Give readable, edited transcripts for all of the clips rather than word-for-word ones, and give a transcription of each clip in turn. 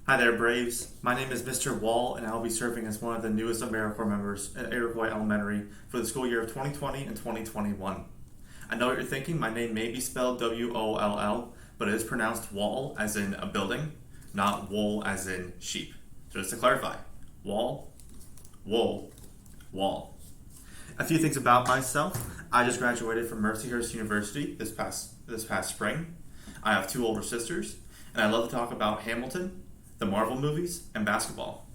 Hi there, Braves. My name is Mr. Wall, and I'll be serving as one of the newest AmeriCorps members at Iroquois Elementary for the school year of 2020 and 2021. I know what you're thinking. My name may be spelled W-O-L-L, but it is pronounced Wall as in a building, not wool as in sheep. So just to clarify, Wall, wool, wall. A few things about myself. I just graduated from Mercyhurst University this past spring. I have two older sisters, and I love to talk about Hamilton, the Marvel movies, and basketball.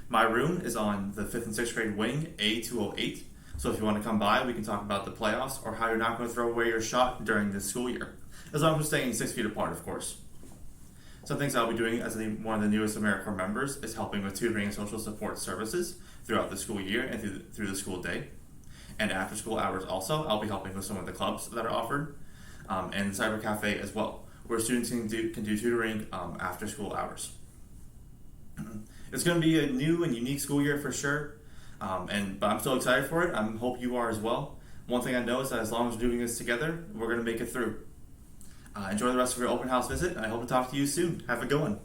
My room is on the 5th and 6th grade wing, A208, so if you want to come by, we can talk about the playoffs or how you're not going to throw away your shot during this school year, as long as we're staying 6 feet apart, of course. Some things I'll be doing as one of the newest AmeriCorps members is helping with tutoring and social support services throughout the school year and through the school day. And after school hours also, I'll be helping with some of the clubs that are offered, and the cyber cafe as well, where students can do tutoring after school hours. It's going to be a new and unique school year for sure, but I'm still excited for it. I hope you are as well. One thing I know is that as long as we're doing this together, we're going to make it through. Enjoy the rest of your open house visit, and I hope to talk to you soon. Have a good one.